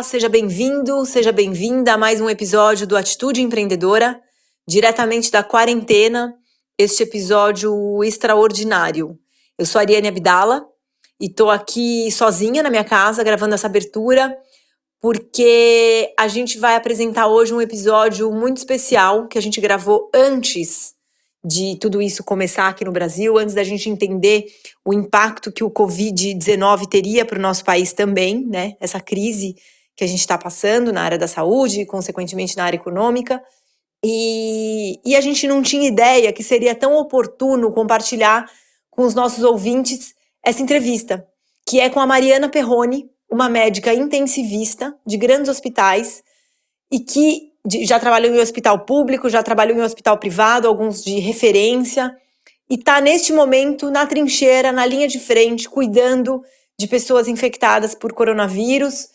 seja bem-vindo, seja bem-vinda a mais um episódio do Atitude Empreendedora, diretamente da quarentena, este episódio extraordinário. Eu sou a Ariane Abdala e estou aqui sozinha na minha casa gravando essa abertura, porque a gente vai apresentar hoje um episódio muito especial que a gente gravou antes de tudo isso começar aqui no Brasil, antes da gente entender o impacto que o Covid-19 teria para o nosso país também, né? Essa crise que a gente está passando na área da saúde e, consequentemente, na área econômica. E a gente não tinha ideia que seria tão oportuno compartilhar com os nossos ouvintes essa entrevista, que é com a Mariana Perroni, uma médica intensivista de grandes hospitais e que já trabalhou em hospital público, já trabalhou em hospital privado, alguns de referência, e está neste momento na trincheira, na linha de frente, cuidando de pessoas infectadas por coronavírus,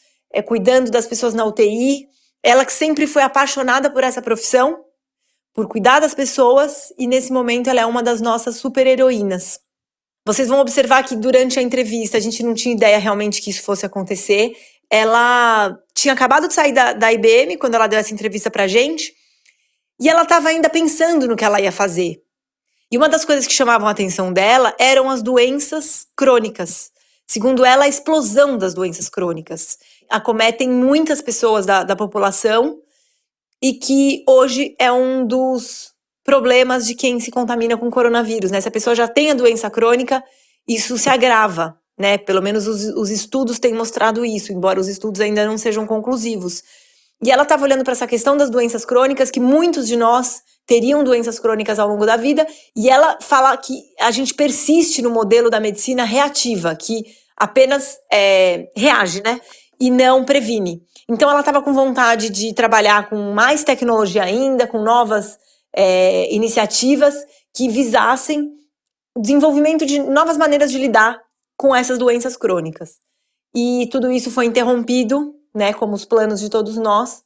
cuidando das pessoas na UTI. Ela que sempre foi apaixonada por essa profissão, por cuidar das pessoas, e nesse momento ela é uma das nossas super-heroínas. Vocês vão observar que durante a entrevista a gente não tinha ideia realmente que isso fosse acontecer. Ela tinha acabado de sair da IBM quando ela deu essa entrevista pra gente, e ela estava ainda pensando no que ela ia fazer. E uma das coisas que chamavam a atenção dela eram as doenças crônicas. Segundo ela, a explosão das doenças crônicas acometem muitas pessoas da população e que hoje é um dos problemas de quem se contamina com coronavírus, né? Se a pessoa já tem a doença crônica, isso se agrava, né? Pelo menos os estudos têm mostrado isso, embora os estudos ainda não sejam conclusivos. E ela estava olhando para essa questão das doenças crônicas, que muitos de nós teriam doenças crônicas ao longo da vida, e ela fala que a gente persiste no modelo da medicina reativa, que apenas reage, né? E não previne. Então ela estava com vontade de trabalhar com mais tecnologia ainda, com novas iniciativas que visassem o desenvolvimento de novas maneiras de lidar com essas doenças crônicas. E tudo isso foi interrompido, né, como os planos de todos nós,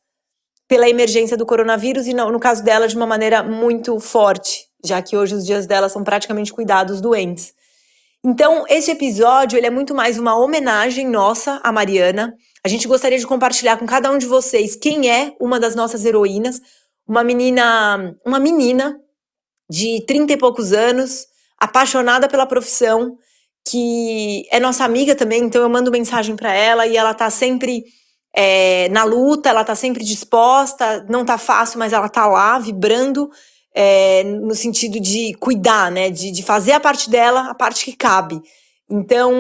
pela emergência do coronavírus e, no caso dela, de uma maneira muito forte, já que hoje os dias dela são praticamente cuidados doentes. Então, esse episódio ele é muito mais uma homenagem nossa à Mariana. A gente gostaria de compartilhar com cada um de vocês quem é uma das nossas heroínas, uma menina de 30 e poucos anos, apaixonada pela profissão, que é nossa amiga também, então eu mando mensagem para ela e ela tá sempre na luta, ela tá sempre disposta, não tá fácil, mas ela tá lá, vibrando, no sentido de cuidar, né, de fazer a parte dela, a parte que cabe. Então,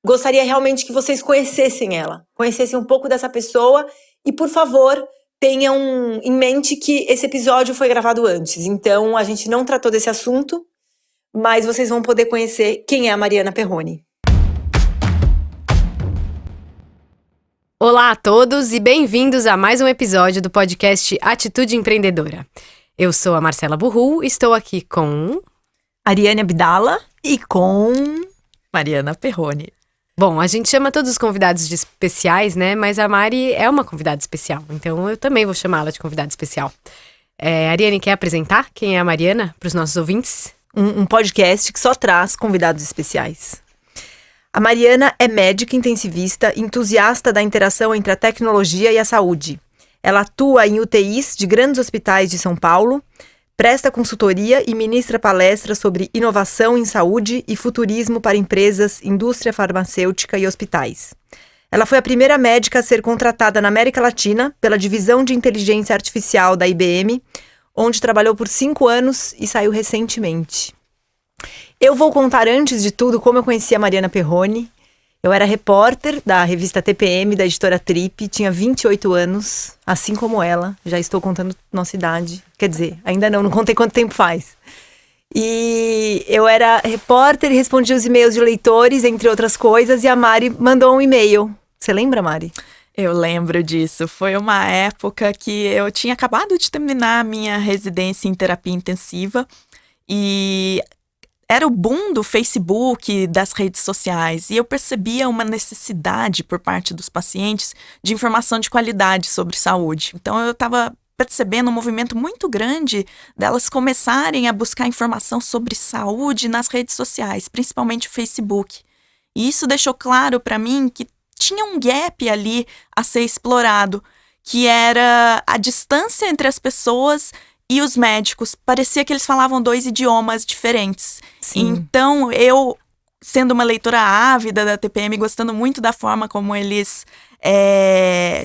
gostaria realmente que vocês conhecessem ela, conhecessem um pouco dessa pessoa e, por favor, tenham em mente que esse episódio foi gravado antes, então a gente não tratou desse assunto, mas vocês vão poder conhecer quem é a Mariana Perroni. Olá a todos e bem-vindos a mais um episódio do podcast Atitude Empreendedora. Eu sou a Marcela Burru, estou aqui com Ariane Abdala e com Mariana Perroni. Bom, a gente chama todos os convidados de especiais, né? Mas a Mari é uma convidada especial, então eu também vou chamá-la de convidada especial. Ariane, quer apresentar quem é a Mariana para os nossos ouvintes? Um podcast que só traz convidados especiais. A Mariana é médica intensivista, entusiasta da interação entre a tecnologia e a saúde. Ela atua em UTIs de grandes hospitais de São Paulo, presta consultoria e ministra palestras sobre inovação em saúde e futurismo para empresas, indústria farmacêutica e hospitais. Ela foi a primeira médica a ser contratada na América Latina pela Divisão de Inteligência Artificial da IBM, onde trabalhou por 5 anos e saiu recentemente. Eu vou contar antes de tudo como eu conheci a Mariana Perroni. Eu era repórter da revista TPM, da editora Trip, tinha 28 anos, assim como ela. Já estou contando nossa idade, quer dizer, ainda não contei quanto tempo faz. E eu era repórter e respondia os e-mails de leitores, entre outras coisas, e a Mari mandou um e-mail. Você lembra, Mari? Eu lembro disso. Foi uma época que eu tinha acabado de terminar a minha residência em terapia intensiva e era o boom do Facebook, das redes sociais, e eu percebia uma necessidade por parte dos pacientes de informação de qualidade sobre saúde. Então eu estava percebendo um movimento muito grande delas começarem a buscar informação sobre saúde nas redes sociais, principalmente o Facebook. E isso deixou claro para mim que tinha um gap ali a ser explorado, que era a distância entre as pessoas e os médicos. Parecia que eles falavam 2 idiomas diferentes. Sim. Então, eu, sendo uma leitora ávida da TPM, gostando muito da forma como eles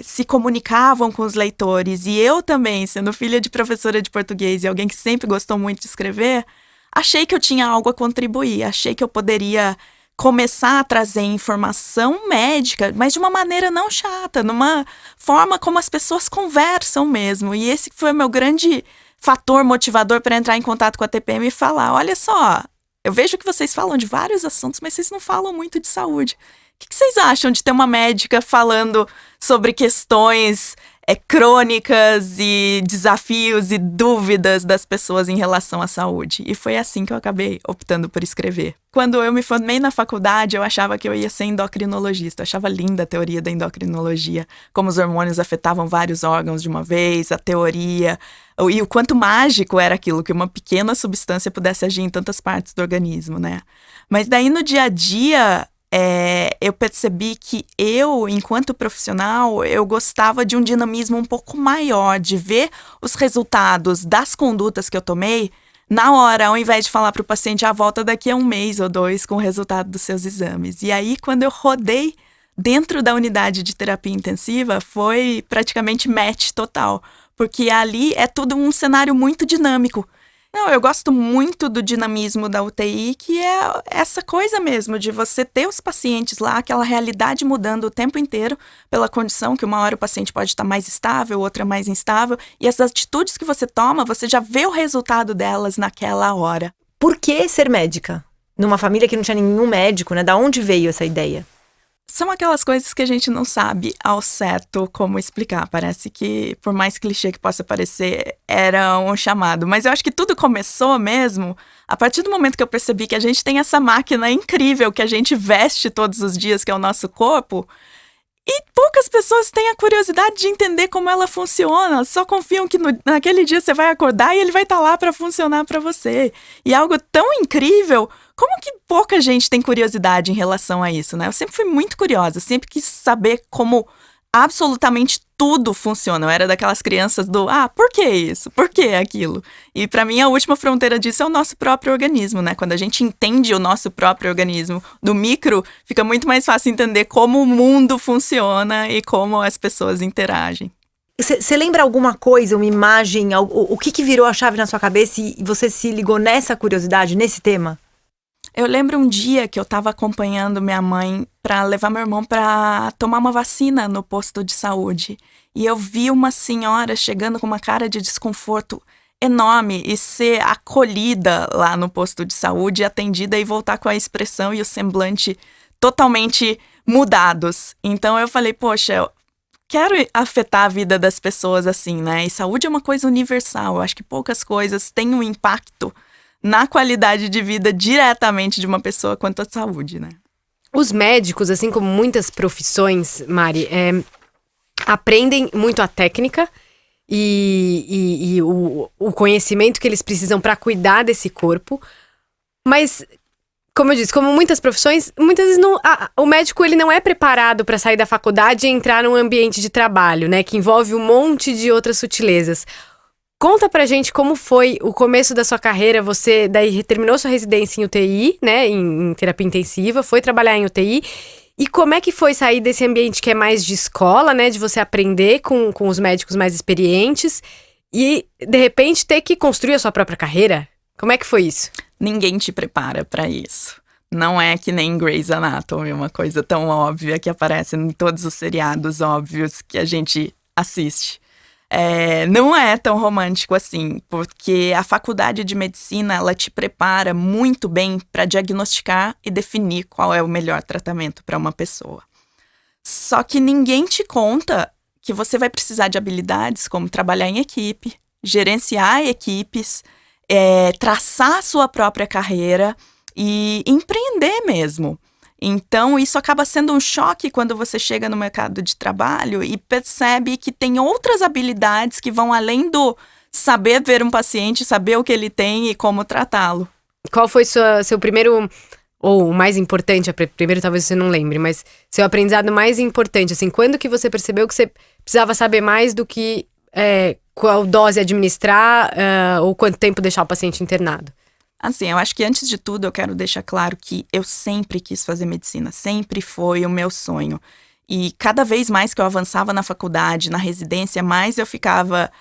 se comunicavam com os leitores, e eu também, sendo filha de professora de português e alguém que sempre gostou muito de escrever, achei que eu tinha algo a contribuir, achei que eu poderia começar a trazer informação médica, mas de uma maneira não chata, numa forma como as pessoas conversam mesmo. E esse foi o meu grande fator motivador para entrar em contato com a TPM e falar: olha só, eu vejo que vocês falam de vários assuntos, mas vocês não falam muito de saúde. O que vocês acham de ter uma médica falando sobre questões crônicas e desafios e dúvidas das pessoas em relação à saúde? E foi assim que eu acabei optando por escrever. Quando eu me formei na faculdade, eu achava que eu ia ser endocrinologista. Eu achava linda a teoria da endocrinologia, como os hormônios afetavam vários órgãos de uma vez, a teoria, e o quanto mágico era aquilo, que uma pequena substância pudesse agir em tantas partes do organismo, né? Mas daí no dia a dia, eu percebi que eu, enquanto profissional, eu gostava de um dinamismo um pouco maior, de ver os resultados das condutas que eu tomei na hora, ao invés de falar para o paciente: volta daqui a 1 mês ou 2 com o resultado dos seus exames. E aí, quando eu rodei dentro da unidade de terapia intensiva, foi praticamente match total, porque ali é tudo um cenário muito dinâmico. Não, eu gosto muito do dinamismo da UTI, que é essa coisa mesmo de você ter os pacientes lá, aquela realidade mudando o tempo inteiro pela condição, que uma hora o paciente pode estar mais estável, outra mais instável, e as atitudes que você toma, você já vê o resultado delas naquela hora. Por que ser médica? Numa família que não tinha nenhum médico, né? Da onde veio essa ideia? São aquelas coisas que a gente não sabe ao certo como explicar. Parece que, por mais clichê que possa parecer, era um chamado. Mas eu acho que tudo começou mesmo a partir do momento que eu percebi que a gente tem essa máquina incrível que a gente veste todos os dias, que é o nosso corpo. E poucas pessoas têm a curiosidade de entender como ela funciona. Só confiam que naquele dia você vai acordar e ele vai estar lá para funcionar para você. E é algo tão incrível. Como que pouca gente tem curiosidade em relação a isso, né? Eu sempre fui muito curiosa, sempre quis saber como absolutamente tudo funciona. Eu era daquelas crianças do, por que isso? Por que aquilo? E pra mim a última fronteira disso é o nosso próprio organismo, né? Quando a gente entende o nosso próprio organismo do micro, fica muito mais fácil entender como o mundo funciona e como as pessoas interagem. Você lembra alguma coisa, uma imagem, o que virou a chave na sua cabeça e você se ligou nessa curiosidade, nesse tema? Eu lembro um dia que eu estava acompanhando minha mãe para levar meu irmão para tomar uma vacina no posto de saúde. E eu vi uma senhora chegando com uma cara de desconforto enorme e ser acolhida lá no posto de saúde, atendida e voltar com a expressão e o semblante totalmente mudados. Então eu falei, poxa, eu quero afetar a vida das pessoas assim, né? E saúde é uma coisa universal. Eu acho que poucas coisas têm um impacto na qualidade de vida diretamente de uma pessoa quanto à saúde, né? Os médicos, assim como muitas profissões, Mari, aprendem muito a técnica e o conhecimento que eles precisam para cuidar desse corpo. Mas, como eu disse, como muitas profissões, muitas vezes o médico ele não é preparado para sair da faculdade e entrar num ambiente de trabalho, né? Que envolve um monte de outras sutilezas. Conta pra gente como foi o começo da sua carreira. Você daí terminou sua residência em UTI, né, em terapia intensiva, foi trabalhar em UTI. E como é que foi sair desse ambiente que é mais de escola, né, de você aprender com os médicos mais experientes e, de repente, ter que construir a sua própria carreira? Como é que foi isso? Ninguém te prepara pra isso. Não é que nem Grey's Anatomy, uma coisa tão óbvia que aparece em todos os seriados óbvios que a gente assiste. Não é tão romântico assim, porque a faculdade de medicina, ela te prepara muito bem para diagnosticar e definir qual é o melhor tratamento para uma pessoa. Só que ninguém te conta que você vai precisar de habilidades como trabalhar em equipe, gerenciar equipes, traçar a sua própria carreira e empreender mesmo. Então, isso acaba sendo um choque quando você chega no mercado de trabalho e percebe que tem outras habilidades que vão além do saber ver um paciente, saber o que ele tem e como tratá-lo. Qual foi seu primeiro ou o mais importante, primeiro talvez você não lembre, mas seu aprendizado mais importante, assim, quando que você percebeu que você precisava saber mais do que qual dose administrar ou quanto tempo deixar o paciente internado? Assim, eu acho que antes de tudo eu quero deixar claro que eu sempre quis fazer medicina, sempre foi o meu sonho. E cada vez mais que eu avançava na faculdade, na residência, mais eu ficava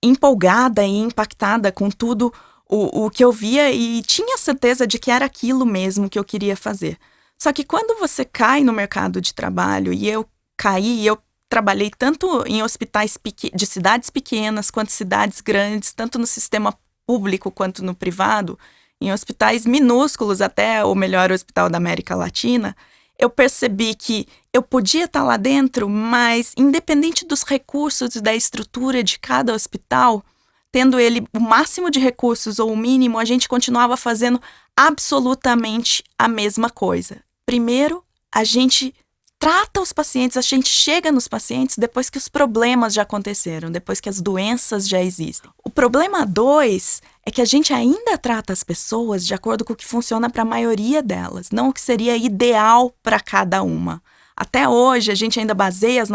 empolgada e impactada com tudo o que eu via e tinha certeza de que era aquilo mesmo que eu queria fazer. Só que quando você cai no mercado de trabalho, e eu caí, eu trabalhei tanto em hospitais de cidades pequenas quanto cidades grandes, tanto no sistema público quanto no privado, em hospitais minúsculos até o melhor hospital da América Latina, eu percebi que eu podia estar lá dentro, mas independente dos recursos e da estrutura de cada hospital, tendo ele o máximo de recursos ou o mínimo, a gente continuava fazendo absolutamente a mesma coisa. Primeiro, a gente trata os pacientes, a gente chega nos pacientes depois que os problemas já aconteceram, depois que as doenças já existem. O problema 2 é que a gente ainda trata as pessoas de acordo com o que funciona para a maioria delas, não o que seria ideal para cada uma. Até hoje, a gente ainda baseia as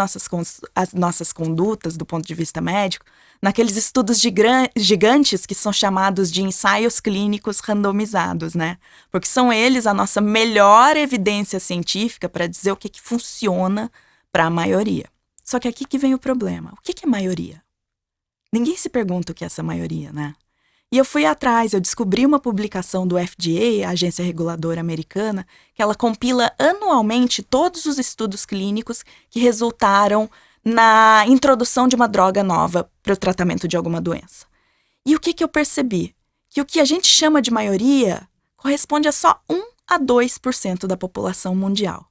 nossas condutas, do ponto de vista médico, naqueles estudos gigantes que são chamados de ensaios clínicos randomizados, né? Porque são eles a nossa melhor evidência científica para dizer o que funciona para a maioria. Só que aqui que vem o problema. O que é maioria? Ninguém se pergunta o que é essa maioria, né? E eu fui atrás, eu descobri uma publicação do FDA, a agência reguladora americana, que ela compila anualmente todos os estudos clínicos que resultaram na introdução de uma droga nova para o tratamento de alguma doença. E o que eu percebi? Que o que a gente chama de maioria corresponde a só 1 a 2% da população mundial.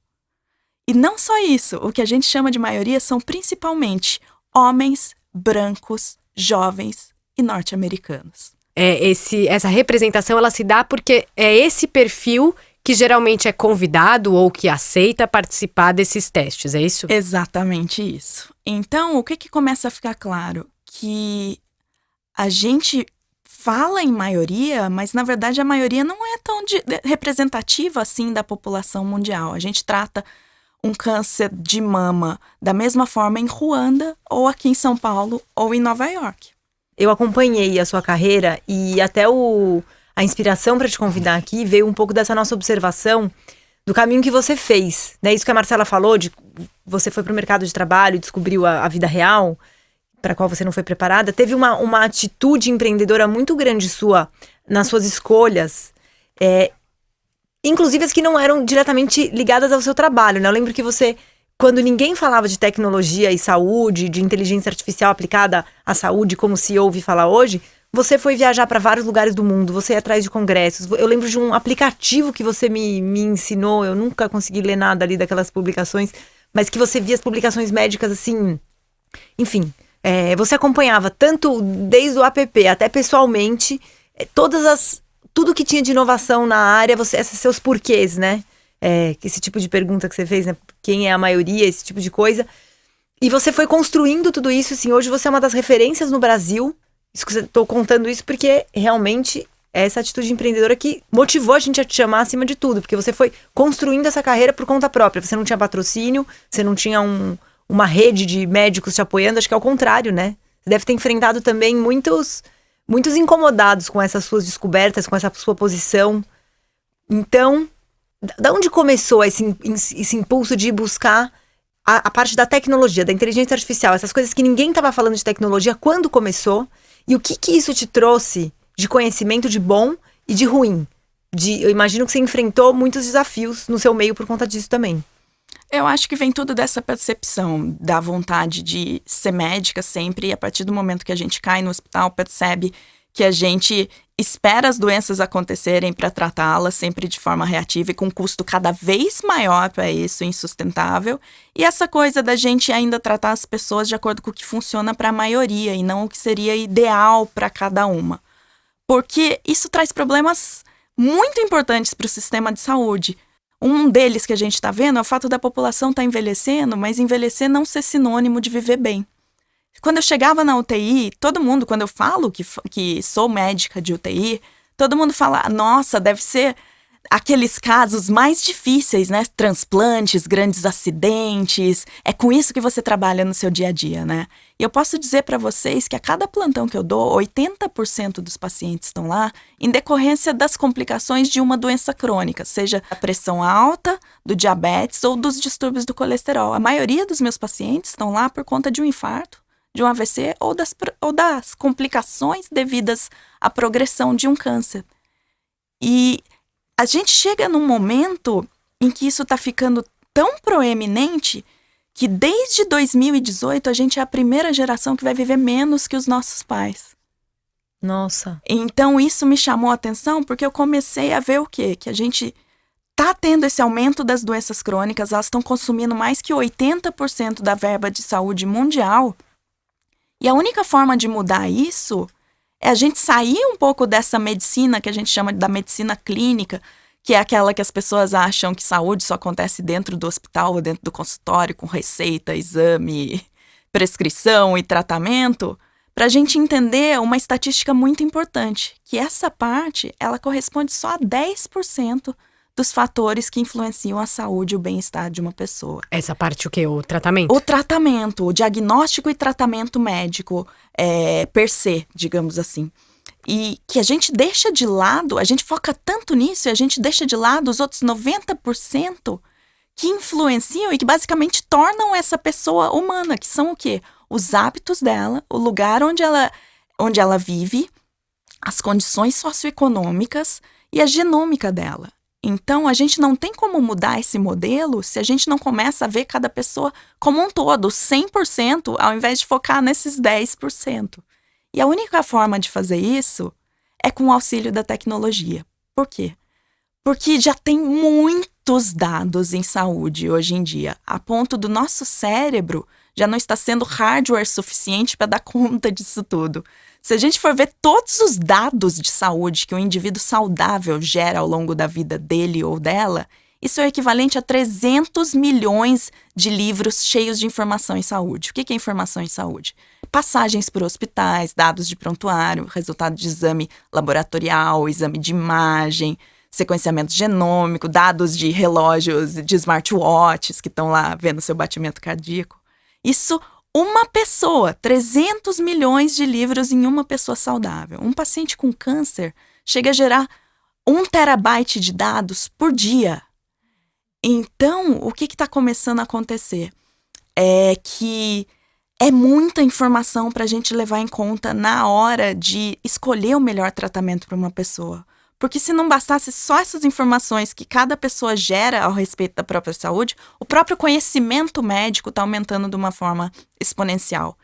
E não só isso, o que a gente chama de maioria são principalmente homens, brancos, jovens e norte-americanos. Essa representação, ela se dá porque é esse perfil que geralmente é convidado ou que aceita participar desses testes, é isso? Exatamente isso. Então, o que começa a ficar claro? Que a gente fala em maioria, mas na verdade a maioria não é tão representativa assim da população mundial. A gente trata um câncer de mama da mesma forma em Ruanda, ou aqui em São Paulo, ou em Nova York. Eu acompanhei a sua carreira e até a inspiração para te convidar aqui veio um pouco dessa nossa observação do caminho que você fez, né? Isso que a Marcela falou, de você foi para o mercado de trabalho e descobriu a vida real, para a qual você não foi preparada. Teve uma atitude empreendedora muito grande sua nas suas escolhas, inclusive as que não eram diretamente ligadas ao seu trabalho, né? Eu lembro que você, quando ninguém falava de tecnologia e saúde, de inteligência artificial aplicada à saúde, como se ouve falar hoje, você foi viajar para vários lugares do mundo, você ia atrás de congressos. Eu lembro de um aplicativo que você me ensinou, eu nunca consegui ler nada ali daquelas publicações, mas que você via as publicações médicas assim, enfim, você acompanhava tanto desde o app até pessoalmente, tudo que tinha de inovação na área, esses seus porquês, né? Esse tipo de pergunta que você fez, né? Quem é a maioria, esse tipo de coisa. E você foi construindo tudo isso, assim, hoje você é uma das referências no Brasil. Estou contando isso porque realmente é essa atitude empreendedora que motivou a gente a te chamar acima de tudo, porque você foi construindo essa carreira por conta própria. Você não tinha patrocínio, você não tinha uma rede de médicos te apoiando, acho que é o contrário, né? Você deve ter enfrentado também muitos incomodados com essas suas descobertas, com essa sua posição. Então, da onde começou esse impulso de buscar a parte da tecnologia, da inteligência artificial, essas coisas que ninguém estava falando de tecnologia, quando começou? E o que isso te trouxe de conhecimento de bom e de ruim? Eu imagino que você enfrentou muitos desafios no seu meio por conta disso também. Eu acho que vem tudo dessa percepção, da vontade de ser médica sempre, e a partir do momento que a gente cai no hospital, percebe que a gente espera as doenças acontecerem para tratá-las sempre de forma reativa e com custo cada vez maior para isso, insustentável. E essa coisa da gente ainda tratar as pessoas de acordo com o que funciona para a maioria e não o que seria ideal para cada uma. Porque isso traz problemas muito importantes para o sistema de saúde. Um deles que a gente está vendo é o fato da população estar envelhecendo, mas envelhecer não ser sinônimo de viver bem. Quando eu chegava na UTI, todo mundo, quando eu falo que sou médica de UTI, todo mundo fala, nossa, deve ser aqueles casos mais difíceis, né? Transplantes, grandes acidentes. É com isso que você trabalha no seu dia a dia, né? E eu posso dizer para vocês que a cada plantão que eu dou, 80% dos pacientes estão lá em decorrência das complicações de uma doença crônica, seja a pressão alta, do diabetes ou dos distúrbios do colesterol. A maioria dos meus pacientes estão lá por conta de um infarto, de um AVC ou das complicações devidas à progressão de um câncer. E a gente chega num momento em que isso está ficando tão proeminente que desde 2018 a gente é a primeira geração que vai viver menos que os nossos pais. Nossa. Então isso me chamou a atenção porque eu comecei a ver o quê? Que a gente tá tendo esse aumento das doenças crônicas, elas estão consumindo mais que 80% da verba de saúde mundial. E a única forma de mudar isso é a gente sair um pouco dessa medicina que a gente chama da medicina clínica, que é aquela que as pessoas acham que saúde só acontece dentro do hospital ou dentro do consultório, com receita, exame, prescrição e tratamento, para a gente entender uma estatística muito importante, que essa parte, ela corresponde só a 10% dos fatores que influenciam a saúde e o bem-estar de uma pessoa. Essa parte o quê? O tratamento? O tratamento, o diagnóstico e tratamento médico per se, digamos assim. E que a gente deixa de lado, a gente foca tanto nisso e a gente deixa de lado os outros 90% que influenciam e que basicamente tornam essa pessoa humana, que são o quê? Os hábitos dela, o lugar onde ela vive, as condições socioeconômicas e a genômica dela. Então, a gente não tem como mudar esse modelo se a gente não começa a ver cada pessoa como um todo, 100%, ao invés de focar nesses 10%. E a única forma de fazer isso é com o auxílio da tecnologia. Por quê? Porque já tem muitos dados em saúde hoje em dia, a ponto do nosso cérebro já não está sendo hardware suficiente para dar conta disso tudo. Se a gente for ver todos os dados de saúde que um indivíduo saudável gera ao longo da vida dele ou dela, isso é o equivalente a 300 milhões de livros cheios de informação em saúde. O que é informação em saúde? Passagens por hospitais, dados de prontuário, resultado de exame laboratorial, exame de imagem, sequenciamento genômico, dados de relógios, de smartwatches que estão lá vendo seu batimento cardíaco. Isso, uma pessoa, 300 milhões de livros em uma pessoa saudável. Um paciente com câncer chega a gerar 1 terabyte de dados por dia. Então, o que está começando a acontecer? É que é muita informação para a gente levar em conta na hora de escolher o melhor tratamento para uma pessoa. Porque se não bastasse só essas informações que cada pessoa gera ao respeito da própria saúde, o próprio conhecimento médico está aumentando de uma forma exponencial.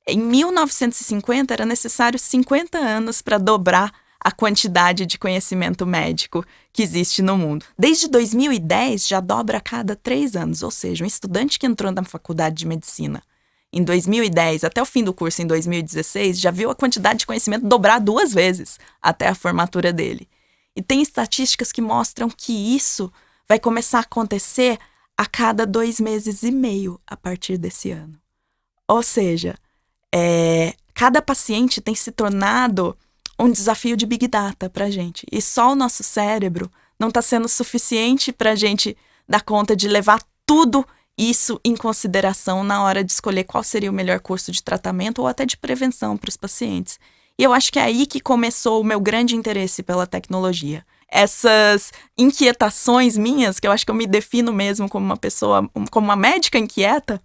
Em 1950, era necessário 50 anos para dobrar a quantidade de conhecimento médico que existe no mundo. Desde 2010, já dobra a cada 3 anos, ou seja, um estudante que entrou na faculdade de medicina em 2010, até o fim do curso em 2016, já viu a quantidade de conhecimento dobrar 2 vezes até a formatura dele. E tem estatísticas que mostram que isso vai começar a acontecer a cada 2 meses e meio a partir desse ano. Ou seja, cada paciente tem se tornado um desafio de Big Data para a gente. E só o nosso cérebro não está sendo suficiente para a gente dar conta de levar tudo isso em consideração na hora de escolher qual seria o melhor curso de tratamento ou até de prevenção para os pacientes. E eu acho que é aí que começou o meu grande interesse pela tecnologia. Essas inquietações minhas, que eu acho que eu me defino mesmo como uma pessoa, como uma médica inquieta,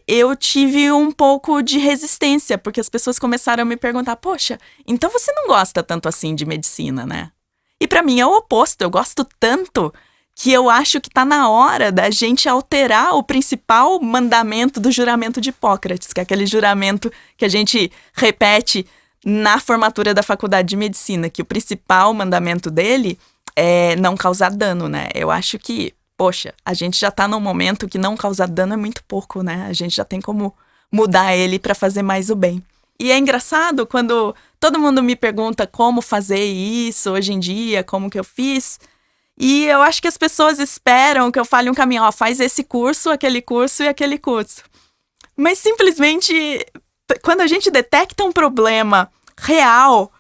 eu tive um pouco de resistência, porque as pessoas começaram a me perguntar, poxa, então você não gosta tanto assim de medicina, né? E pra mim é o oposto, eu gosto tanto que eu acho que tá na hora da gente alterar o principal mandamento do juramento de Hipócrates, que é aquele juramento que a gente repete na formatura da faculdade de medicina, que o principal mandamento dele é não causar dano, né? Eu acho que, poxa, a gente já tá num momento que não causar dano é muito pouco, né? A gente já tem como mudar ele para fazer mais o bem. E é engraçado quando todo mundo me pergunta como fazer isso hoje em dia, como que eu fiz. E eu acho que as pessoas esperam que eu fale um caminho, faz esse curso, aquele curso e aquele curso. Mas simplesmente, quando a gente detecta um problema real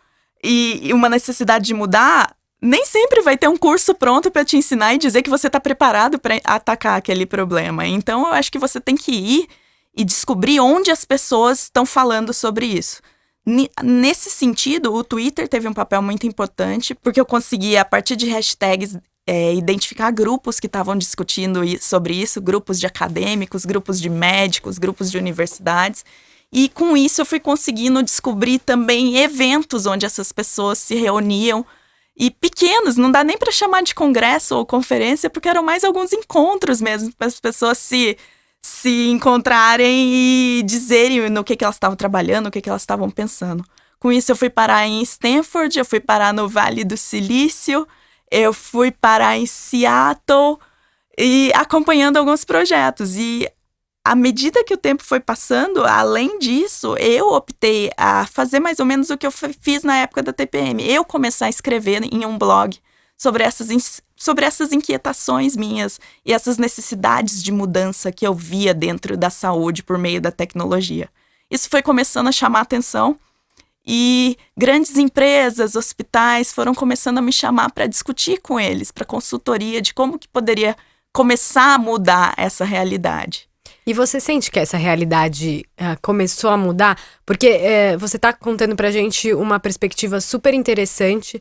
e uma necessidade de mudar, nem sempre vai ter um curso pronto para te ensinar e dizer que você está preparado para atacar aquele problema. Então, eu acho que você tem que ir e descobrir onde as pessoas estão falando sobre isso. Nesse sentido, o Twitter teve um papel muito importante, porque eu consegui, a partir de hashtags, identificar grupos que estavam discutindo sobre isso, grupos de acadêmicos, grupos de médicos, grupos de universidades. E com isso eu fui conseguindo descobrir também eventos onde essas pessoas se reuniam. E pequenos, não dá nem para chamar de congresso ou conferência, porque eram mais alguns encontros mesmo, para as pessoas se encontrarem e dizerem no que elas estavam trabalhando, o que elas estavam pensando. Com isso, eu fui parar em Stanford, eu fui parar no Vale do Silício, eu fui parar em Seattle, e acompanhando alguns projetos. E à medida que o tempo foi passando, além disso, eu optei a fazer mais ou menos o que eu fiz na época da TPM. Eu começar a escrever em um blog sobre essas inquietações minhas e essas necessidades de mudança que eu via dentro da saúde por meio da tecnologia. Isso foi começando a chamar a atenção e grandes empresas, hospitais foram começando a me chamar para discutir com eles, para consultoria de como que poderia começar a mudar essa realidade. E você sente que essa realidade começou a mudar? Porque você está contando pra gente uma perspectiva super interessante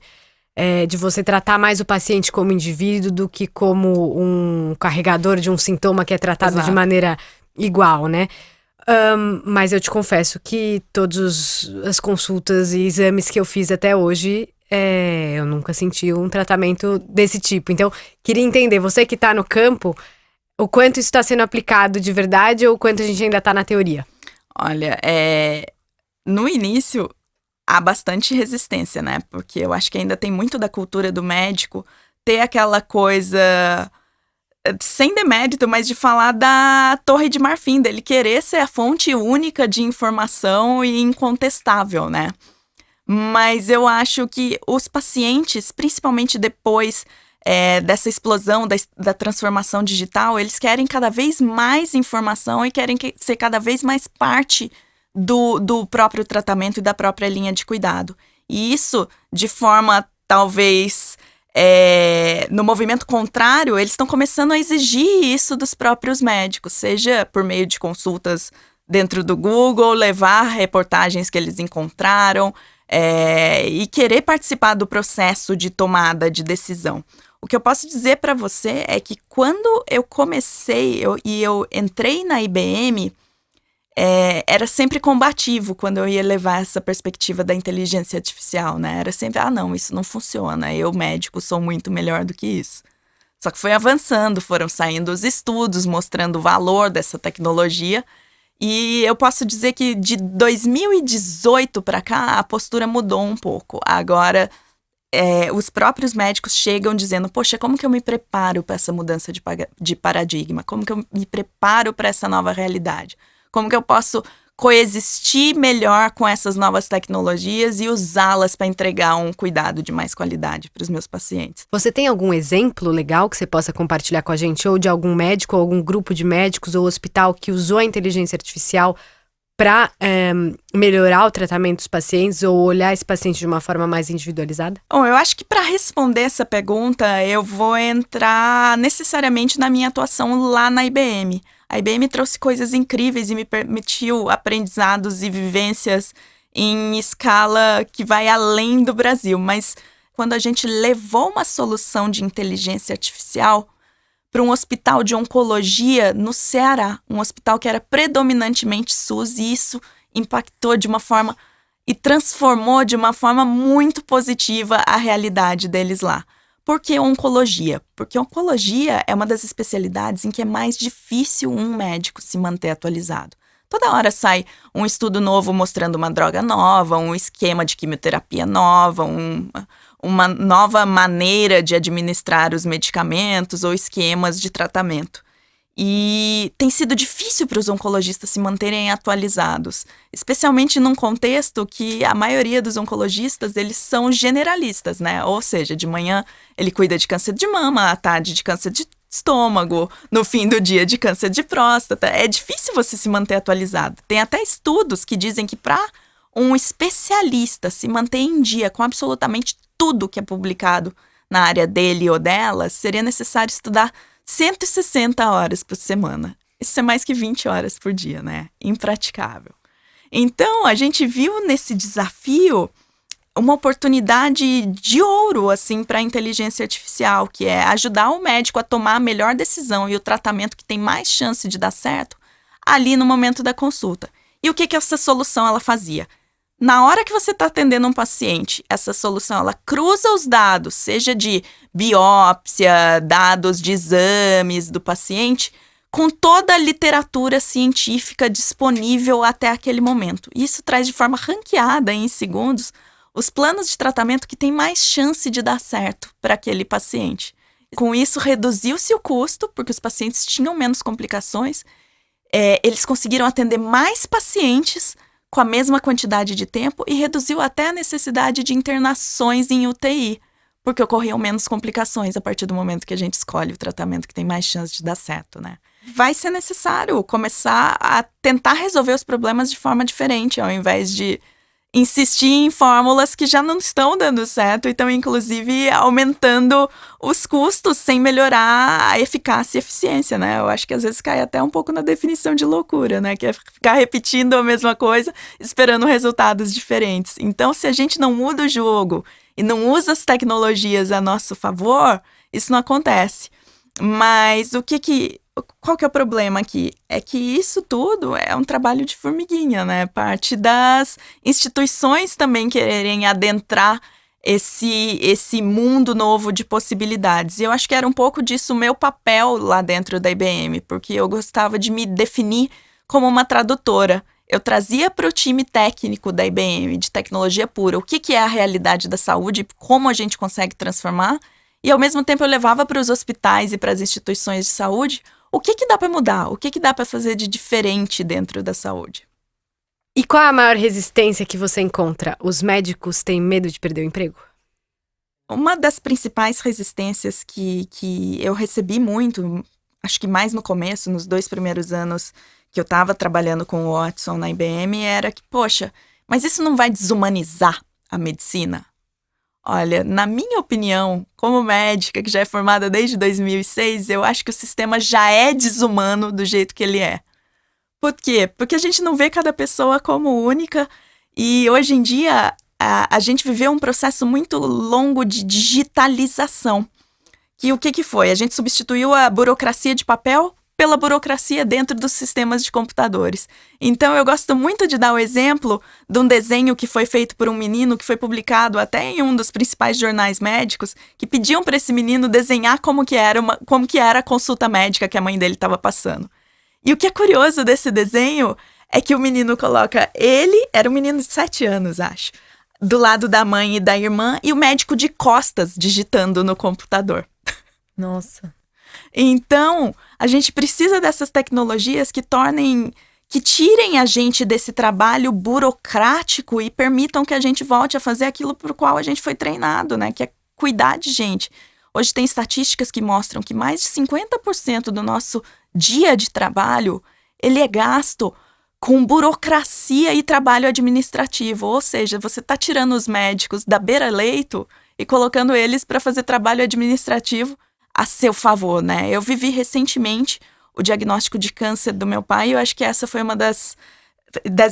de você tratar mais o paciente como indivíduo do que como um carregador de um sintoma que é tratado de maneira igual, né? Mas eu te confesso que todas as consultas e exames que eu fiz até hoje, eu nunca senti um tratamento desse tipo. Então, queria entender, você que está no campo, o quanto isso está sendo aplicado de verdade ou o quanto a gente ainda está na teoria? Olha, no início há bastante resistência, né? Porque eu acho que ainda tem muito da cultura do médico ter aquela coisa, sem demérito, mas de falar da Torre de Marfim, dele querer ser a fonte única de informação e incontestável, né? Mas eu acho que os pacientes, principalmente depois dessa explosão da transformação digital, eles querem cada vez mais informação e querem ser cada vez mais parte do próprio tratamento e da própria linha de cuidado. E isso, de forma, talvez, no movimento contrário, eles estão começando a exigir isso dos próprios médicos, seja por meio de consultas dentro do Google, levar reportagens que eles encontraram e querer participar do processo de tomada de decisão. O que eu posso dizer para você é que quando eu comecei e eu entrei na IBM, era sempre combativo quando eu ia levar essa perspectiva da inteligência artificial, né? Era sempre, não, isso não funciona, eu, médico, sou muito melhor do que isso. Só que foi avançando, foram saindo os estudos mostrando o valor dessa tecnologia e eu posso dizer que de 2018 para cá a postura mudou um pouco. Agora, os próprios médicos chegam dizendo, poxa, como que eu me preparo para essa mudança de paradigma? Como que eu me preparo para essa nova realidade? Como que eu posso coexistir melhor com essas novas tecnologias e usá-las para entregar um cuidado de mais qualidade para os meus pacientes? Você tem algum exemplo legal que você possa compartilhar com a gente? Ou de algum médico, ou algum grupo de médicos ou hospital que usou a inteligência artificial para melhorar o tratamento dos pacientes ou olhar esse paciente de uma forma mais individualizada? Bom, eu acho que para responder essa pergunta, eu vou entrar necessariamente na minha atuação lá na IBM. A IBM trouxe coisas incríveis e me permitiu aprendizados e vivências em escala que vai além do Brasil. Mas quando a gente levou uma solução de inteligência artificial para um hospital de oncologia no Ceará, um hospital que era predominantemente SUS, e isso impactou de uma forma e transformou de uma forma muito positiva a realidade deles lá. Por que oncologia? Porque oncologia é uma das especialidades em que é mais difícil um médico se manter atualizado. Toda hora sai um estudo novo mostrando uma droga nova, um esquema de quimioterapia nova, uma nova maneira de administrar os medicamentos ou esquemas de tratamento. E tem sido difícil para os oncologistas se manterem atualizados, especialmente num contexto que a maioria dos oncologistas, eles são generalistas, né? Ou seja, de manhã ele cuida de câncer de mama, à tarde de câncer de estômago, no fim do dia de câncer de próstata. É difícil você se manter atualizado. Tem até estudos que dizem que para um especialista se manter em dia com absolutamente tudo que é publicado na área dele ou dela, seria necessário estudar 160 horas por semana. Isso é mais que 20 horas por dia, né? Impraticável. Então, a gente viu nesse desafio uma oportunidade de ouro, assim, para a inteligência artificial, que é ajudar o médico a tomar a melhor decisão e o tratamento que tem mais chance de dar certo ali no momento da consulta. E o que essa solução ela fazia? Na hora que você está atendendo um paciente, essa solução ela cruza os dados, seja de biópsia, dados de exames do paciente, com toda a literatura científica disponível até aquele momento. Isso traz de forma ranqueada, em segundos, os planos de tratamento que têm mais chance de dar certo para aquele paciente. Com isso, reduziu-se o custo, porque os pacientes tinham menos complicações. Eles conseguiram atender mais pacientes com a mesma quantidade de tempo e reduziu até a necessidade de internações em UTI, porque ocorriam menos complicações a partir do momento que a gente escolhe o tratamento que tem mais chance de dar certo, né? Vai ser necessário começar a tentar resolver os problemas de forma diferente, ao invés de insistir em fórmulas que já não estão dando certo e estão, inclusive, aumentando os custos sem melhorar a eficácia e eficiência, né? Eu acho que às vezes cai até um pouco na definição de loucura, né? Que é ficar repetindo a mesma coisa, esperando resultados diferentes. Então, se a gente não muda o jogo e não usa as tecnologias a nosso favor, isso não acontece. Mas qual que é o problema aqui? É que isso tudo é um trabalho de formiguinha, né? Parte das instituições também quererem adentrar esse mundo novo de possibilidades. E eu acho que era um pouco disso o meu papel lá dentro da IBM, porque eu gostava de me definir como uma tradutora. Eu trazia para o time técnico da IBM, de tecnologia pura, o que é a realidade da saúde, como a gente consegue transformar, e ao mesmo tempo eu levava para os hospitais e para as instituições de saúde o que dá para mudar, o que dá para fazer de diferente dentro da saúde. E qual é a maior resistência que você encontra? Os médicos têm medo de perder o emprego? Uma das principais resistências que eu recebi muito, acho que mais no começo, nos 2 primeiros anos que eu estava trabalhando com o Watson na IBM, era que, poxa, mas isso não vai desumanizar a medicina? Olha, na minha opinião, como médica que já é formada desde 2006, eu acho que o sistema já é desumano do jeito que ele é. Por quê? Porque a gente não vê cada pessoa como única e hoje em dia a gente viveu um processo muito longo de digitalização. Que o que foi? A gente substituiu a burocracia de papel pela burocracia dentro dos sistemas de computadores. Então, eu gosto muito de dar o exemplo de um desenho que foi feito por um menino, que foi publicado até em um dos principais jornais médicos, que pediam para esse menino desenhar como que era a consulta médica que a mãe dele estava passando. E o que é curioso desse desenho é que o menino coloca ele, era um menino de 7 anos, acho, do lado da mãe e da irmã, e o médico de costas digitando no computador. Nossa. Então, a gente precisa dessas tecnologias que tirem a gente desse trabalho burocrático e permitam que a gente volte a fazer aquilo por qual a gente foi treinado, né? Que é cuidar de gente. Hoje tem estatísticas que mostram que mais de 50% do nosso dia de trabalho, ele é gasto com burocracia e trabalho administrativo. Ou seja, você está tirando os médicos da beira-leito e colocando eles para fazer trabalho administrativo a seu favor, né? Eu vivi recentemente o diagnóstico de câncer do meu pai e eu acho que essa foi uma das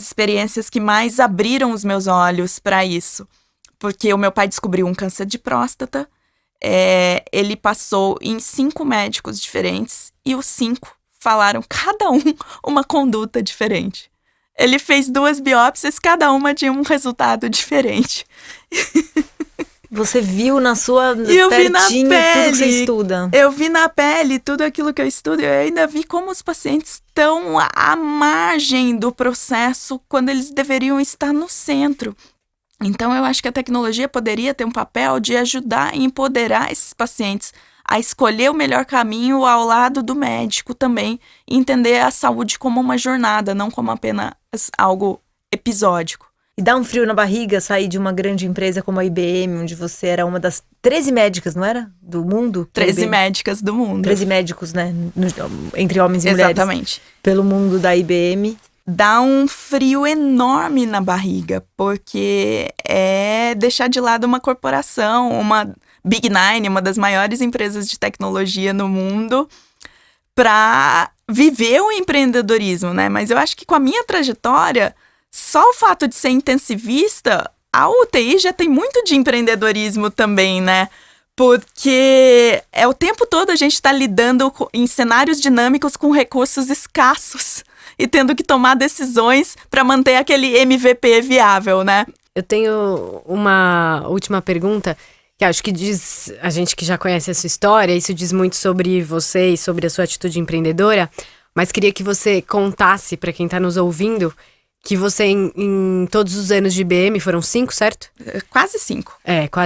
experiências que mais abriram os meus olhos para isso. Porque o meu pai descobriu um câncer de próstata, ele passou em 5 médicos diferentes e os 5 falaram cada um uma conduta diferente. Ele fez 2 biópsias, cada uma tinha um resultado diferente. Você viu na sua pertinho tudo que você estuda. Eu vi na pele tudo aquilo que eu estudo. Eu ainda vi como os pacientes estão à margem do processo quando eles deveriam estar no centro. Então, eu acho que a tecnologia poderia ter um papel de ajudar e empoderar esses pacientes a escolher o melhor caminho ao lado do médico também e entender a saúde como uma jornada, não como apenas algo episódico. E dá um frio na barriga sair de uma grande empresa como a IBM, onde você era uma das 13 médicas, não era? Do mundo? 13 médicas do mundo. 13 médicos, né? Entre homens e mulheres. Exatamente. Pelo mundo da IBM. Dá um frio enorme na barriga, porque é deixar de lado uma corporação, uma Big Nine, uma das maiores empresas de tecnologia no mundo, para viver o empreendedorismo, né? Mas eu acho que com a minha trajetória, só o fato de ser intensivista, a UTI já tem muito de empreendedorismo também, né? Porque é o tempo todo a gente está lidando em cenários dinâmicos com recursos escassos e tendo que tomar decisões para manter aquele MVP viável, né? Eu tenho uma última pergunta, que acho que diz, a gente que já conhece a sua história, isso diz muito sobre você e sobre a sua atitude empreendedora, mas queria que você contasse para quem está nos ouvindo que você, em todos os anos de IBM, foram 5, certo? Quase 5.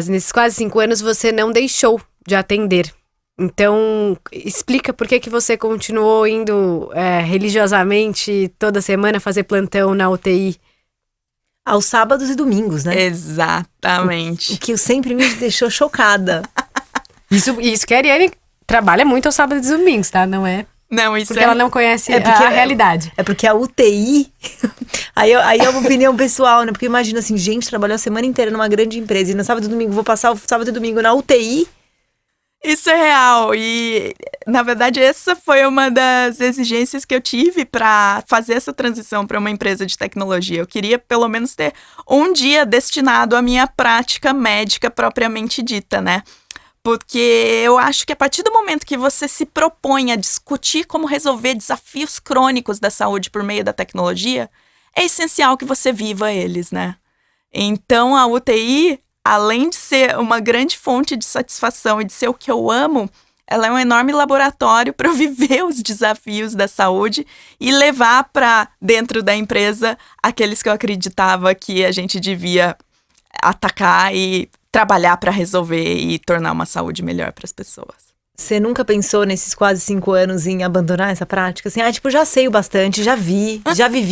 Nesses quase 5 anos você não deixou de atender. Então, explica por que você continuou indo religiosamente toda semana fazer plantão na UTI. Aos sábados e domingos, né? Exatamente. O que sempre me deixou chocada. Isso que a Ariane trabalha muito aos sábados e domingos, tá? Não é? Não, isso porque ela não conhece a realidade. É porque a UTI... aí é uma opinião pessoal, né? Porque imagina assim, gente trabalhou a semana inteira numa grande empresa e no sábado e domingo vou passar o sábado e domingo na UTI. Isso é real e, na verdade, essa foi uma das exigências que eu tive para fazer essa transição para uma empresa de tecnologia. Eu queria, pelo menos, ter um dia destinado à minha prática médica propriamente dita, né? Porque eu acho que a partir do momento que você se propõe a discutir como resolver desafios crônicos da saúde por meio da tecnologia, é essencial que você viva eles, né? Então, a UTI, além de ser uma grande fonte de satisfação e de ser o que eu amo, ela é um enorme laboratório para viver os desafios da saúde e levar para dentro da empresa aqueles que eu acreditava que a gente devia atacar e trabalhar para resolver e tornar uma saúde melhor para as pessoas. Você nunca pensou nesses quase 5 anos em abandonar essa prática? Assim, já sei o bastante, já vivi,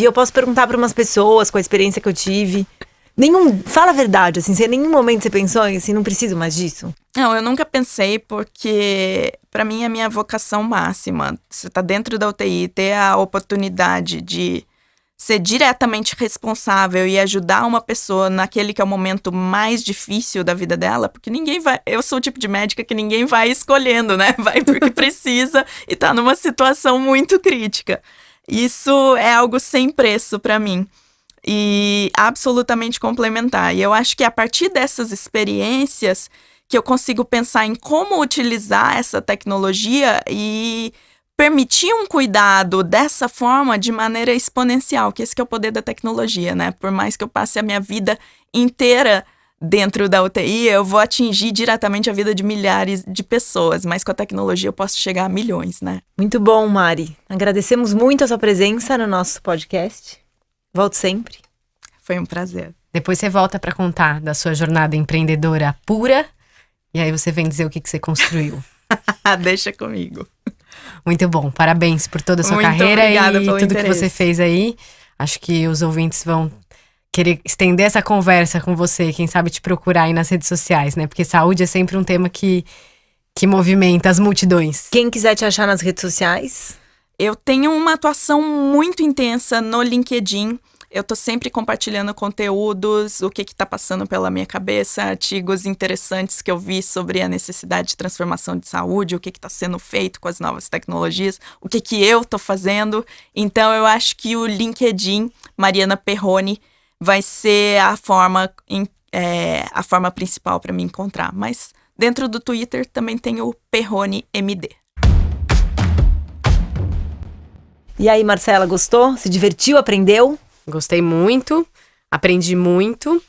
eu posso perguntar para umas pessoas com a experiência que eu tive. Fala a verdade, assim, em nenhum momento você pensou assim, não preciso mais disso? Não, eu nunca pensei porque, para mim, é a minha vocação máxima. Você tá dentro da UTI, ter a oportunidade de ser diretamente responsável e ajudar uma pessoa naquele que é o momento mais difícil da vida dela, porque ninguém vai... Eu sou o tipo de médica que ninguém vai escolhendo, né? Vai porque precisa e tá numa situação muito crítica. Isso é algo sem preço para mim. E absolutamente complementar. E eu acho que a partir dessas experiências que eu consigo pensar em como utilizar essa tecnologia e permitir um cuidado dessa forma de maneira exponencial, que esse que é o poder da tecnologia, né? Por mais que eu passe a minha vida inteira dentro da UTI, eu vou atingir diretamente a vida de milhares de pessoas, mas com a tecnologia eu posso chegar a milhões, né? Muito bom, Mari. Agradecemos muito a sua presença no nosso podcast. Volte sempre. Foi um prazer. Depois você volta para contar da sua jornada empreendedora pura e aí você vem dizer o que você construiu. Deixa comigo. Muito bom, parabéns por toda a sua Muito carreira e tudo interesse. Que você fez aí. Acho que os ouvintes vão querer estender essa conversa com você, quem sabe te procurar aí nas redes sociais, né? Porque saúde é sempre um tema que movimenta as multidões. Quem quiser te achar nas redes sociais? Eu tenho uma atuação muito intensa no LinkedIn. Eu tô sempre compartilhando conteúdos, o que tá passando pela minha cabeça, artigos interessantes que eu vi sobre a necessidade de transformação de saúde, o que tá sendo feito com as novas tecnologias, o que eu tô fazendo. Então, eu acho que o LinkedIn, Mariana Perrone, vai ser a forma principal para me encontrar. Mas dentro do Twitter também tem o Perrone MD. E aí, Marcela, gostou? Se divertiu? Aprendeu? Gostei muito, aprendi muito.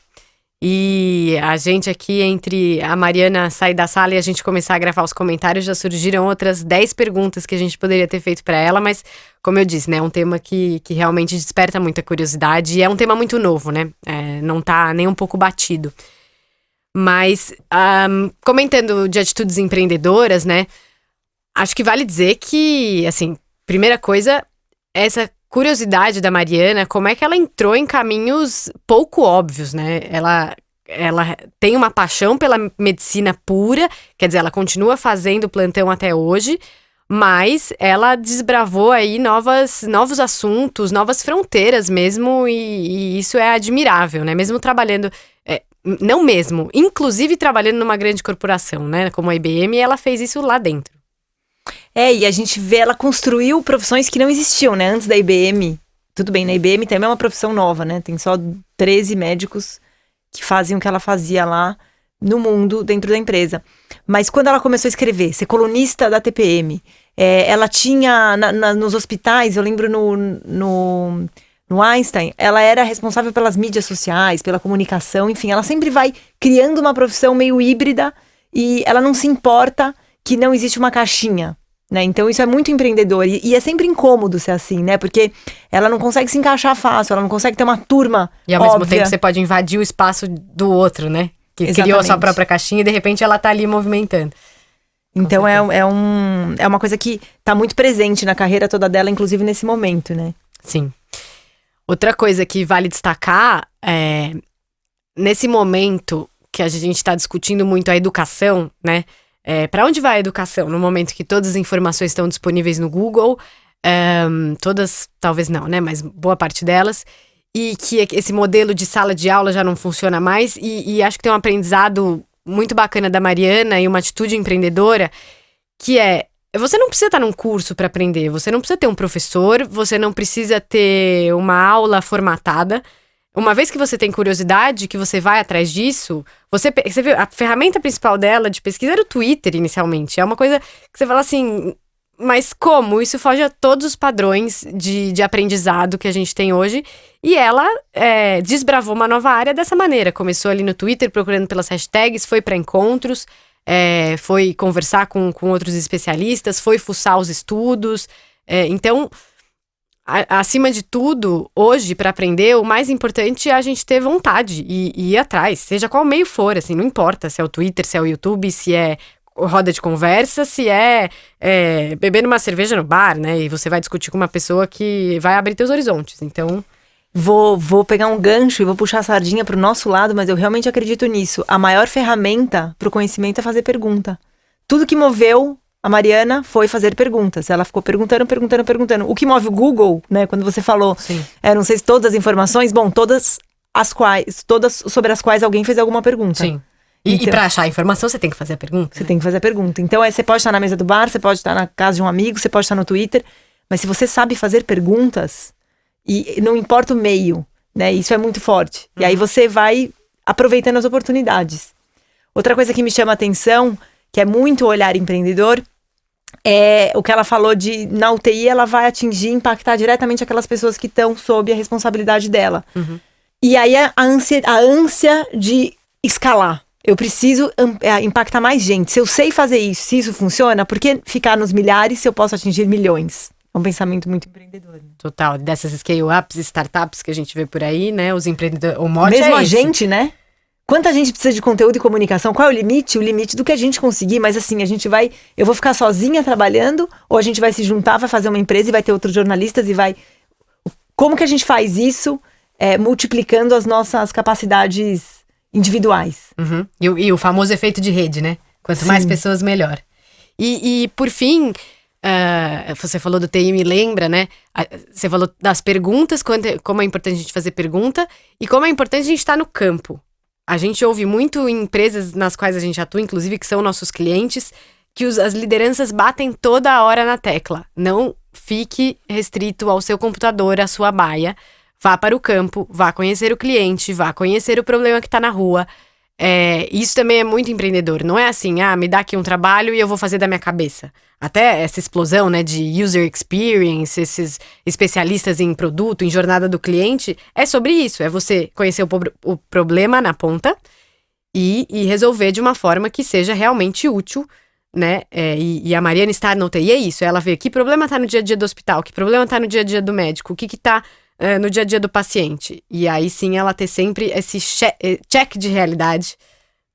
E a gente aqui, entre a Mariana sair da sala e a gente começar a gravar os comentários, já surgiram outras 10 perguntas que a gente poderia ter feito para ela, mas, como eu disse, né, é um tema que realmente desperta muita curiosidade e é um tema muito novo, né? Não tá nem um pouco batido. Mas, comentando de atitudes empreendedoras, né, acho que vale dizer que, assim, primeira coisa, essa curiosidade da Mariana, como é que ela entrou em caminhos pouco óbvios, né? Ela tem uma paixão pela medicina pura, quer dizer, ela continua fazendo plantão até hoje, mas ela desbravou aí novos assuntos, novas fronteiras mesmo, e isso é admirável, né? Mesmo trabalhando Não mesmo. Inclusive trabalhando numa grande corporação, né? Como a IBM, ela fez isso lá dentro. E a gente vê, ela construiu profissões que não existiam, né? Antes da IBM. Tudo bem, na IBM também é uma profissão nova, né? Tem só 13 médicos que fazem o que ela fazia lá no mundo, dentro da empresa. Mas quando ela começou a escrever, ser colunista da TPM, ela tinha, nos hospitais, eu lembro no Einstein, ela era responsável pelas mídias sociais, pela comunicação, enfim, ela sempre vai criando uma profissão meio híbrida e ela não se importa que não existe uma caixinha. Né? Então isso é muito empreendedor e é sempre incômodo ser assim, né? Porque ela não consegue se encaixar fácil, ela não consegue ter uma turma E ao mesmo tempo você pode invadir o espaço do outro, né? Que criou a sua própria caixinha e de repente ela tá ali movimentando. Então é uma coisa que tá muito presente na carreira toda dela, inclusive nesse momento, né? Sim. Outra coisa que vale destacar é nesse momento que a gente está discutindo muito a educação, né? Para onde vai a educação? No momento que todas as informações estão disponíveis no Google, todas, talvez não, né? Mas boa parte delas. E que esse modelo de sala de aula já não funciona mais. E acho que tem um aprendizado muito bacana da Mariana e uma atitude empreendedora, que você não precisa estar num curso para aprender, você não precisa ter um professor, você não precisa ter uma aula formatada. Uma vez que você tem curiosidade, que você vai atrás disso, você vê, a ferramenta principal dela de pesquisa era o Twitter, inicialmente. É uma coisa que você fala assim, mas como? Isso foge a todos os padrões de aprendizado que a gente tem hoje. E ela desbravou uma nova área dessa maneira. Começou ali no Twitter, procurando pelas hashtags, foi para encontros, foi conversar com outros especialistas, foi fuçar os estudos. Então... acima de tudo, hoje, para aprender, o mais importante é a gente ter vontade e ir atrás, seja qual meio for, assim, não importa se é o Twitter, se é o YouTube, se é roda de conversa, se é beber uma cerveja no bar, né? E você vai discutir com uma pessoa que vai abrir teus horizontes, então... Vou pegar um gancho e vou puxar a sardinha pro nosso lado, mas eu realmente acredito nisso. A maior ferramenta pro conhecimento é fazer pergunta. Tudo que moveu a Mariana foi fazer perguntas. Ela ficou perguntando. O que move o Google, né? Quando você falou, não sei se todas as informações, bom, todas sobre as quais alguém fez alguma pergunta. Sim. E pra achar a informação, você tem que fazer a pergunta. Você tem que fazer a pergunta. Então, você pode estar na mesa do bar, você pode estar na casa de um amigo, você pode estar no Twitter, mas se você sabe fazer perguntas, e não importa o meio, né? Isso é muito forte. E aí você vai aproveitando as oportunidades. Outra coisa que me chama a atenção, que é muito o olhar empreendedor, é o que ela falou de, na UTI, ela vai atingir, impactar diretamente aquelas pessoas que estão sob a responsabilidade dela. E aí a ânsia de escalar. Eu preciso impactar mais gente. Se eu sei fazer isso, se isso funciona, por que ficar nos milhares se eu posso atingir milhões? É um pensamento muito empreendedor. Total, dessas scale-ups, startups que a gente vê por aí, né? Os empreendedores, o mote mesmo é a esse. gente, né? Quanta gente precisa de conteúdo e comunicação? Qual é o limite? O limite do que a gente conseguir. Mas assim, eu vou ficar sozinha trabalhando, ou a gente vai se juntar, vai fazer uma empresa e vai ter outros jornalistas e vai... Como que a gente faz isso multiplicando as nossas capacidades individuais? E o famoso efeito de rede, né? Quanto mais pessoas, melhor. E por fim, você falou do TI, me lembra, né? Você falou das perguntas, como é importante a gente fazer pergunta e como é importante a gente estar no campo. A gente ouve muito em empresas nas quais a gente atua, inclusive que são nossos clientes, que as lideranças batem toda hora na tecla. Não fique restrito ao seu computador, à sua baia. Vá para o campo, vá conhecer o cliente, vá conhecer o problema que está na rua. Isso também é muito empreendedor. Não é assim, me dá aqui um trabalho e eu vou fazer da minha cabeça. Até essa explosão, né, de user experience, esses especialistas em produto, em jornada do cliente, é sobre isso. É você conhecer o problema na ponta e resolver de uma forma que seja realmente útil, né? E a Mariana estar na UTI é isso. Ela vê que problema está no dia a dia do hospital, que problema está no dia a dia do médico, o que está no dia a dia do paciente. E aí sim ela ter sempre esse check de realidade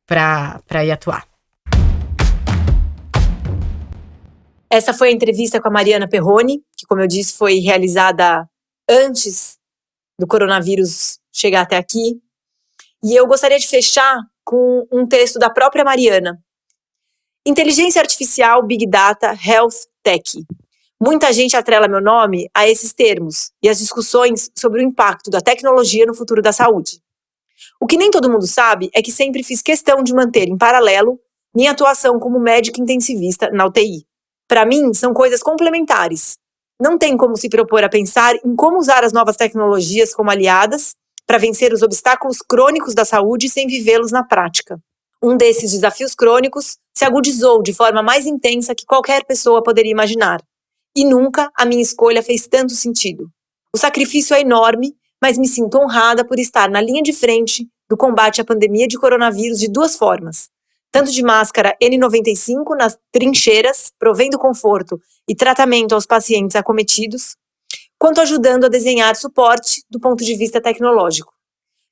para ir atuar. Essa foi a entrevista com a Mariana Perrone, que, como eu disse, foi realizada antes do coronavírus chegar até aqui. E eu gostaria de fechar com um texto da própria Mariana. Inteligência Artificial, Big Data, Health Tech. Muita gente atrela meu nome a esses termos e as discussões sobre o impacto da tecnologia no futuro da saúde. O que nem todo mundo sabe é que sempre fiz questão de manter em paralelo minha atuação como médica intensivista na UTI. Para mim, são coisas complementares. Não tem como se propor a pensar em como usar as novas tecnologias como aliadas para vencer os obstáculos crônicos da saúde sem vivê-los na prática. Um desses desafios crônicos se agudizou de forma mais intensa que qualquer pessoa poderia imaginar. E nunca a minha escolha fez tanto sentido. O sacrifício é enorme, mas me sinto honrada por estar na linha de frente do combate à pandemia de coronavírus de duas formas. Tanto de máscara N95 nas trincheiras, provendo conforto e tratamento aos pacientes acometidos, quanto ajudando a desenhar suporte do ponto de vista tecnológico.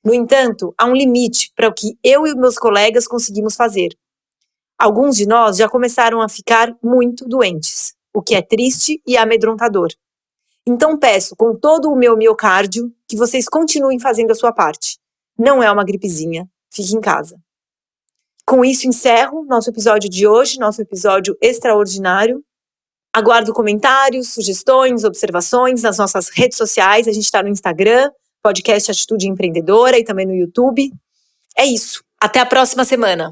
No entanto, há um limite para o que eu e meus colegas conseguimos fazer. Alguns de nós já começaram a ficar muito doentes, o que é triste e amedrontador. Então peço com todo o meu miocárdio que vocês continuem fazendo a sua parte. Não é uma gripezinha, fique em casa. Com isso encerro nosso episódio de hoje, nosso episódio extraordinário. Aguardo comentários, sugestões, observações nas nossas redes sociais. A gente está no Instagram, podcast Atitude Empreendedora, e também no YouTube. É isso. Até a próxima semana.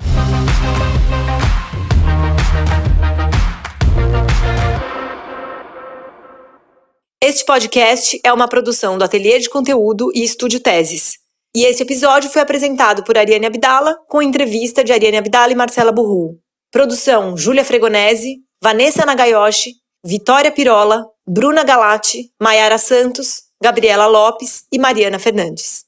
Este podcast é uma produção do Ateliê de Conteúdo e Estúdio Teses. E esse episódio foi apresentado por Ariane Abdala, com entrevista de Ariane Abdala e Marcela Burru. Produção: Júlia Fregonese, Vanessa Nagayoshi, Vitória Pirola, Bruna Galati, Maiara Santos, Gabriela Lopes e Mariana Fernandes.